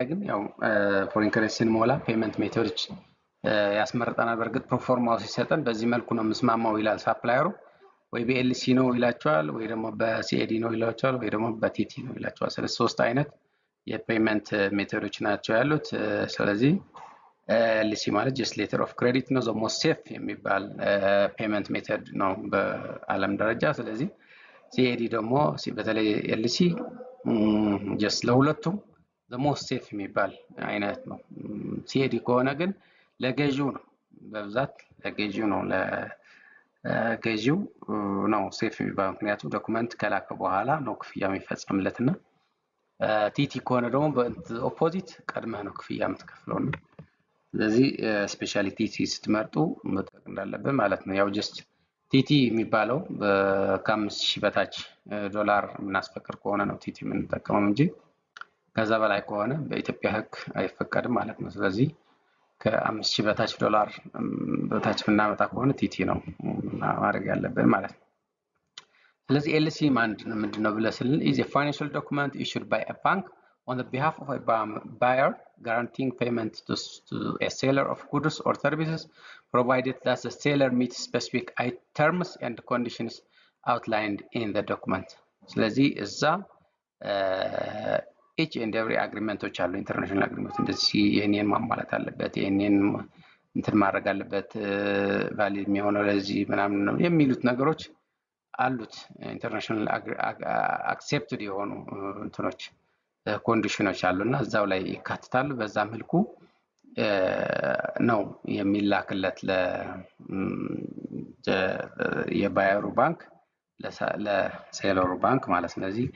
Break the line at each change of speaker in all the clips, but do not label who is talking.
ግን ያው ፎሬን ከረንሲን ሞላ ፔመንት ሜቶዶች ያስመርጠናል። በርግጥ ፕሮፎርማው ሲሰጠን በዚህ መልኩ ነው የምስማማው ይላል ሳፕላየሩ። ወይ በኤልሲ ነው ይላቸዋል፣ ወይ ደግሞ በሲኤዲ ነው ይላቸዋል፣ ወይ ደግሞ በቲቲ ነው ይላቸዋል። ስለዚህ ሶስት አይነት የፔመንት ሜቶዶች ናቸው ያሉት። ስለዚህ ኤልሲ ማለት ጀስት ሌተር ኦፍ ክሬዲት ነው፣ ዘ ሞስት ሴፍ የሚባል ፔመንት ሜቶድ ነው በዓለም ደረጃ። ስለዚህ ሲኤዲ ደግሞ በተለይ ኤልሲ ጀስት ለሁለቱም ዘ ሞስት ሴፍ የሚባል አይነት ነው። ሲኤዲ ከሆነ ግን ለገዢው ነው በብዛት ለገዢው ነው ለገዢው ነው ሴፍ የሚባል ምክንያቱም ዶክመንት ከላከ በኋላ ነው ክፍያ የሚፈጸምለትና ቲቲ ከሆነ ደግሞ በኦፖዚት ቀድመህ ነው ክፍያ የምትከፍለው ነው። ስለዚህ ስፔሻሊ ቲቲ ስትመርጡ መጠቀም እንዳለብን ማለት ነው። ያው ጀስት ቲቲ የሚባለው ከ5000 በታች ዶላር የምናስፈቅድ ከሆነ ነው ቲቲ የምንጠቀመው እንጂ ከዛ በላይ ከሆነ በኢትዮጵያ ሕግ አይፈቀድም ማለት ነው። ስለዚህ ከ5000 በታች ዶላር በታች የምናመጣ ከሆነ ቲቲ ነው ማድረግ ያለብን ማለት ነው። ስለዚህ ኤልሲ ምንድነው ብለን ስንል is a financial document issued by a bank on the behalf of a buyer guaranteeing payment to a seller of goods or services provided that the seller meets specific terms and conditions outlined in the document. ስለዚህ እዛ each and every agreementዎች አሉ ኢንተርናሽናል አግሪመንት እንደዚህ የኔን ማሟላት አለበት የኔን እንትን ማድረግ አለበት ቫሊድ የሚሆነው ለዚህ ምናምን ነው የሚሉት ነገሮች አሉት። ኢንተርናሽናል አክሴፕትድ የሆኑ እንትኖች ኮንዲሽኖች አሉና እዛው ላይ ይካተታሉ። በዛ መልኩ ነው የሚላክለት የባየሩ ባንክ ለሴለሩ ባንክ ማለት ነው። ስለዚህ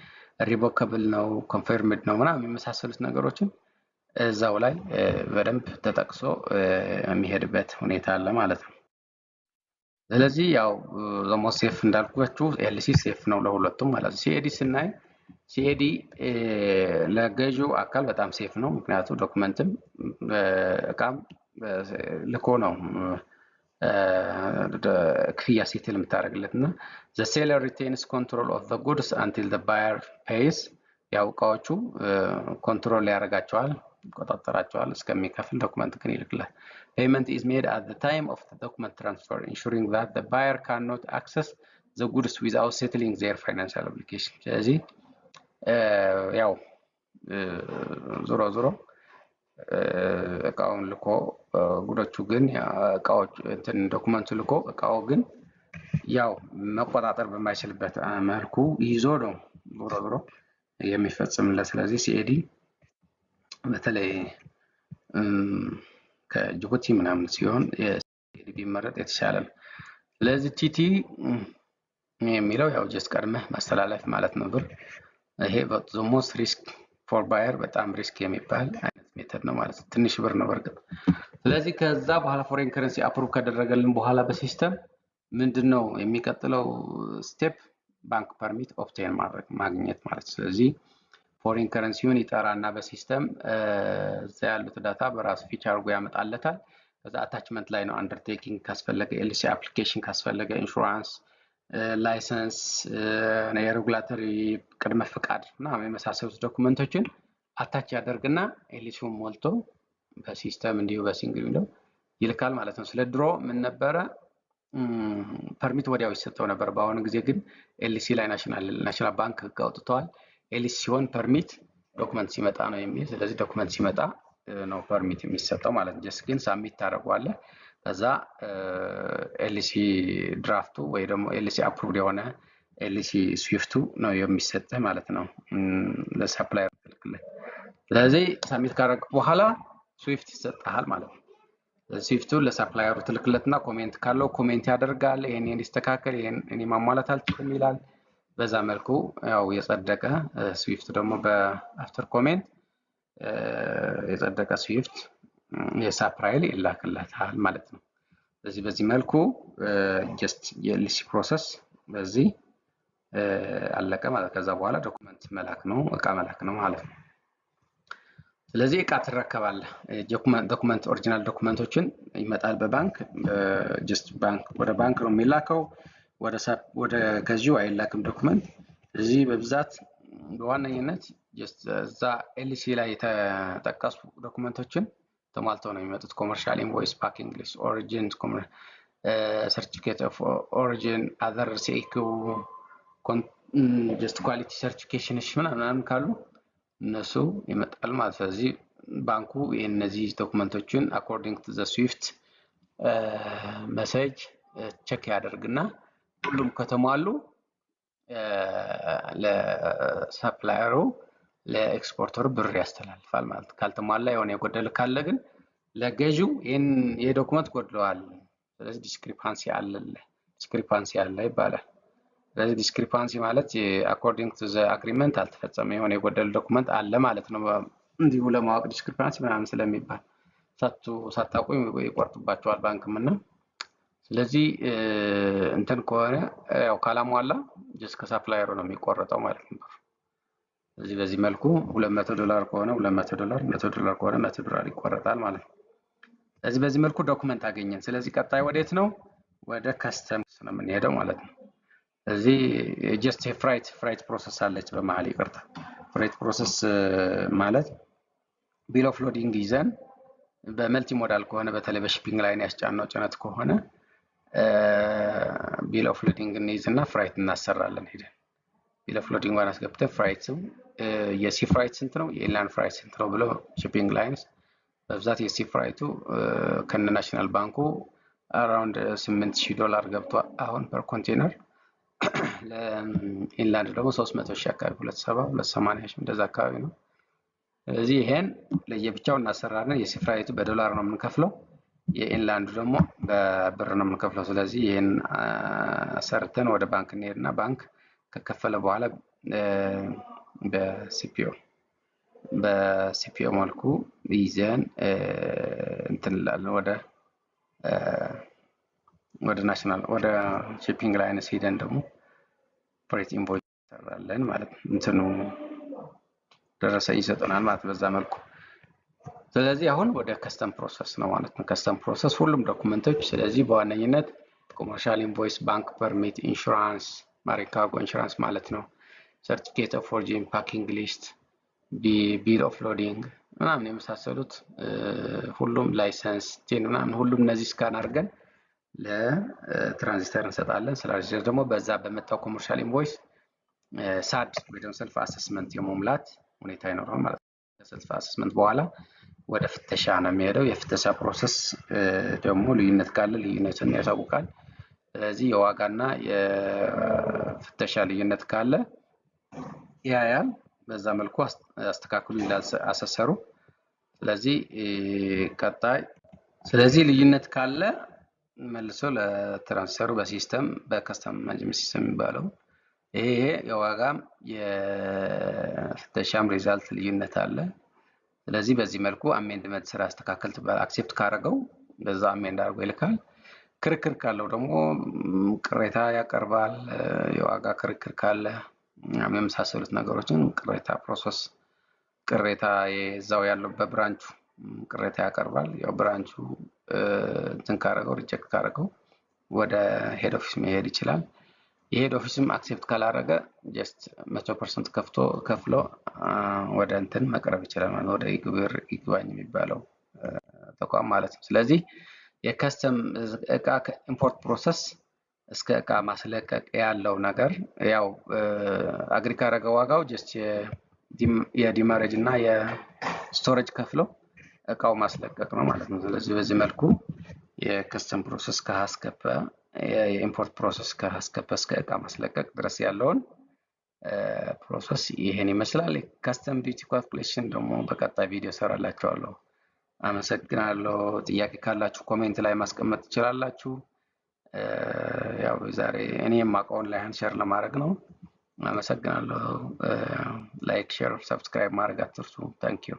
ሪቮከብል ነው ኮንፈርምድ ነው ምናምን የሚመሳሰሉት ነገሮችን እዛው ላይ በደንብ ተጠቅሶ የሚሄድበት ሁኔታ አለ ማለት ነው። ስለዚህ ያው ዘሞ ሴፍ እንዳልኳችሁ ኤልሲ ሴፍ ነው ለሁለቱም ማለት ነው። ሲኤዲ ስናይ ሲኤዲ ለገዢው አካል በጣም ሴፍ ነው ምክንያቱም ዶክመንትም እቃም ልኮ ነው ክፍያ ሴትል የምታደርግለትና the seller retains control of the goods until the buyer pays ያው እቃዎቹ ኮንትሮል ያደርጋቸዋል ይቆጣጠራቸዋል እስከሚከፍል ዶክመንት ግን ይልክላል። Payment is made at the time of the document transfer ensuring that the buyer cannot access the goods without settling their financial obligation. ስለዚህ ያው ዞሮ እቃውን ልኮ ጉዶቹ ግን እቃዎች እንትን ዶክመንቱ ልኮ እቃው ግን ያው መቆጣጠር በማይችልበት መልኩ ይዞ ነው ዞሮ የሚፈጽምለት። ስለዚህ ሲኤዲ በተለይ ከጅቡቲ ምናምን ሲሆን የሲኤዲ ቢመረጥ የተሻለ ነው። ስለዚህ ቲቲ የሚለው ያው ጀስት ቀድመህ ማስተላለፍ ማለት ነው ብር ይሄ the most risk for buyer በጣም ሪስክ የሚባል አይነት ሜተድ ነው ማለት ነው። ትንሽ ብር ነው በርግጥ። ስለዚህ ከዛ በኋላ ፎሬን ከረንሲ አፕሩቭ ከደረገልን በኋላ በሲስተም ምንድነው የሚቀጥለው ስቴፕ ባንክ ፐርሚት ኦብቴን ማግኘት ማለት ነው። ስለዚህ ፎሬን ከረንሲውን ይጠራና በሲስተም እዛ ያሉት ዳታ በራሱ ፊቸር አድርጎ ያመጣለታል። ከዛ አታችመንት ላይ ነው አንደርቴኪንግ ካስፈለገ ኤልሲ አፕሊኬሽን ካስፈለገ ኢንሹራንስ ላይሰንስ የሬጉላተሪ ቅድመ ፍቃድ ምናምን የመሳሰሉት ዶክመንቶችን አታች ያደርግና ኤልሲውን ሞልቶ በሲስተም እንዲሁ በሲንግል ዊንዶው ይልካል ማለት ነው። ስለ ድሮ ምን ነበረ ፐርሚት ወዲያው ይሰጠው ነበር። በአሁኑ ጊዜ ግን ኤልሲ ላይ ናሽናል ባንክ ህግ አውጥተዋል። ኤልሲ ሲሆን ፐርሚት ዶክመንት ሲመጣ ነው የሚል። ስለዚህ ዶክመንት ሲመጣ ነው ፐርሚት የሚሰጠው ማለት ነው። ጀስት ግን ሳብሚት ታደርገዋለህ። ከዛ ኤልሲ ድራፍቱ ወይ ደግሞ ኤልሲ አፕሩቭድ የሆነ ኤልሲ ስዊፍቱ ነው የሚሰጠው ማለት ነው ለሰፕላየር ትልክልህ። ስለዚህ ሳብሚት ካደረግክ በኋላ ስዊፍት ይሰጣል ማለት ነው። ስዊፍቱ ለሰፕላየሩ ትልክለትና ኮሜንት ካለው ኮሜንት ያደርጋል። ይሄን እንዲስተካከል ይሄን እኔ ማሟላት አልችልም ይላል። በዛ መልኩ ያው የጸደቀ ስዊፍት ደግሞ በአፍተር ኮሜንት የጸደቀ ስዊፍት የሳፕራይል ይላክለታል ማለት ነው። በዚህ መልኩ ጀስት የኤልሲ ፕሮሰስ በዚህ አለቀ ማለት። ከዛ በኋላ ዶክመንት መላክ ነው እቃ መላክ ነው ማለት ነው። ስለዚህ እቃ ትረከባለህ። ዶክመንት ኦሪጂናል ዶክመንቶችን ይመጣል በባንክ ጀስት ባንክ ወደ ባንክ ነው የሚላከው ወደ ገዢው አይላክም ዶክመንት። እዚህ በብዛት በዋነኝነት ጀስት እዛ ኤልሲ ላይ የተጠቀሱ ዶክመንቶችን ተሟልተው ነው የሚመጡት። ኮመርሻል ኢንቮይስ፣ ፓኪንግ ሊስት፣ ኦሪጂን፣ ሰርቲፊኬት ኦፍ ኦሪጂን፣ አዘር ሲኢኪው፣ ጀስት ኳሊቲ ሰርቲፊኬሽንሽ ምናምን ካሉ እነሱ ይመጣል ማለት። ስለዚህ ባንኩ እነዚህ ዶክመንቶችን አኮርዲንግ ቱ ዘ ስዊፍት መሴጅ ቼክ ያደርግና ሁሉም ከተሟሉ ለሰፕላየሩ ለኤክስፖርተሩ ብር ያስተላልፋል ማለት። ካልተሟላ የሆነ የጎደለ ካለ ግን ለገዢው ይሄን የዶክመንት ጎድለዋል፣ ስለዚህ ዲስክሪፓንሲ አለ ይባላል። ስለዚህ ዲስክሪፓንሲ ማለት አኮርዲንግ ቱ ዘ አግሪመንት አልተፈጸመ የሆነ የጎደለ ዶክመንት አለ ማለት ነው። እንዲሁ ለማወቅ ዲስክሪፓንሲ ምናምን ስለሚባል ሳታውቁ ይቆርጡባቸዋል ባንክም እና ስለዚህ እንትን ከሆነ ያው ካላሟላ ጀስት ከሳፕላየሩ ነው የሚቆረጠው ማለት ነው። ስለዚህ በዚህ መልኩ $200 ከሆነ $200፣ $100 ከሆነ $100 ይቆረጣል ማለት ነው። ስለዚህ በዚህ መልኩ ዶክመንት አገኘን። ስለዚህ ቀጣይ ወዴት ነው? ወደ ከስተምስ ነው የምንሄደው ማለት ነው። ስለዚህ ጀስት ፍራይት ፕሮሰስ አለች በመሀል ይቅርታ። ፍራይት ፕሮሰስ ማለት ቢል ኦፍ ሎዲንግ ይዘን በመልቲ ሞዳል ከሆነ በተለይ በሺፒንግ ላይን ያስጫነው ጭነት ከሆነ ቢል ኦፍ ሎዲንግ እንይዝና ፍራይት እናሰራለን። ሄደን ቢል ኦፍ ሎዲንግ ዋን አስገብተን ፍራይት የሲ ፍራይት ስንት ነው፣ የኢንላንድ ፍራይት ስንት ነው ብለው ሺፒንግ ላይንስ በብዛት የሲ ፍራይቱ ከነ ናሽናል ባንኩ አራውንድ $8,000 ገብቷል አሁን ፐር ኮንቴነር። ለኢንላንድ ደግሞ 300,000 አካባቢ 270,000 እንደዛ አካባቢ ነው። ስለዚህ ይሄን ለየብቻው እናሰራለን። የሲ ፍራይቱ በዶላር ነው የምንከፍለው፣ የኢንላንዱ ደግሞ በብር ነው የምንከፍለው። ስለዚህ ይሄን አሰርተን ወደ ባንክ እንሄድና ባንክ ከከፈለ በኋላ በሲፒኦ መልኩ ይዘን እንትን እንላለን ወደ ናሽናል ወደ ሺፒንግ ላይንስ ሄደን ደግሞ ፍሬት ኢንቮይስ እንሰራለን ማለት ነው። እንትኑ ደረሰኝ ይሰጠናል ማለት በዛ መልኩ። ስለዚህ አሁን ወደ ከስተም ፕሮሰስ ነው ማለት ነው። ከስተም ፕሮሰስ ሁሉም ዶክመንቶች። ስለዚህ በዋነኝነት ኮመርሻል ኢንቮይስ፣ ባንክ ፐርሚት፣ ኢንሹራንስ፣ ማሪን ካርጎ ኢንሹራንስ ማለት ነው፣ ሰርቲፊኬት ኦፍ ኦሪጂን፣ ፓኪንግ ሊስት፣ ቢል ኦፍ ሎዲንግ ምናምን የመሳሰሉት ሁሉም ላይሰንስ ምናምን ሁሉም እነዚህ ስካን አድርገን ለትራንዚተር እንሰጣለን። ስለዚህ ደግሞ በዛ በመጣው ኮመርሻል ኢንቮይስ ሳድ ወይ ደግሞ ሰልፍ አሰስመንት የመሙላት ሁኔታ ይኖራል ማለት ነው። ከሰልፍ አሰስመንት በኋላ ወደ ፍተሻ ነው የሚሄደው። የፍተሻ ፕሮሰስ ደግሞ ልዩነት ካለ ልዩነትን ያሳውቃል። ስለዚህ የዋጋና የፍተሻ ልዩነት ካለ ያያል። በዛ መልኩ አስተካክሉ አሰሰሩ። ስለዚህ ቀጣይ ስለዚህ ልዩነት ካለ መልሶ ለትራንስፈሩ በሲስተም በከስተም ማኔጅመንት ሲስተም የሚባለው ይሄ የዋጋም የፍተሻም ሪዛልት ልዩነት አለ። ስለዚህ በዚህ መልኩ አሜንድመንት ስራ አስተካክል አክሴፕት ካደረገው በዛ አሜንድ አድርጎ ይልካል። ክርክር ካለው ደግሞ ቅሬታ ያቀርባል። የዋጋ ክርክር ካለ የመሳሰሉት ነገሮችን ቅሬታ ፕሮሰስ ቅሬታ የዛው ያለው በብራንቹ ቅሬታ ያቀርባል። ያው ብራንቹ እንትን ካረገው ሪጀክት ካረገው ወደ ሄድ ኦፊስ መሄድ ይችላል። የሄድ ኦፊስም አክሴፕት ካላረገ ጀስት 100% ከፍሎ ወደ እንትን መቅረብ ይችላል ማለት ወደ ግብር ይግባኝ የሚባለው ተቋም ማለት ነው። ስለዚህ የከስተም እቃ ኢምፖርት ፕሮሰስ እስከ እቃ ማስለቀቅ ያለው ነገር ያው አግሪ ካረገ ዋጋው ጀስት የዲማሬጅ እና የስቶሬጅ ከፍሎ እቃው ማስለቀቅ ነው ማለት ነው። ስለዚህ በዚህ መልኩ የከስተም ፕሮሰስ ከሀስከፈ የኢምፖርት ፕሮሰስ ከሀስከፈ እስከ እቃ ማስለቀቅ ድረስ ያለውን ፕሮሰስ ይሄን ይመስላል። ከስተም ዲዩቲ ካልኩሌሽን ደግሞ በቀጣይ ቪዲዮ ሰራላችኋለሁ። አመሰግናለሁ። ጥያቄ ካላችሁ ኮሜንት ላይ ማስቀመጥ ትችላላችሁ። ያው ዛሬ እኔ የማውቀውን ላይ ሼር ለማድረግ ነው። አመሰግናለሁ። ላይክ፣ ሼር፣ ሰብስክራይብ ማድረግ አትርሱ። ታንክ ዩ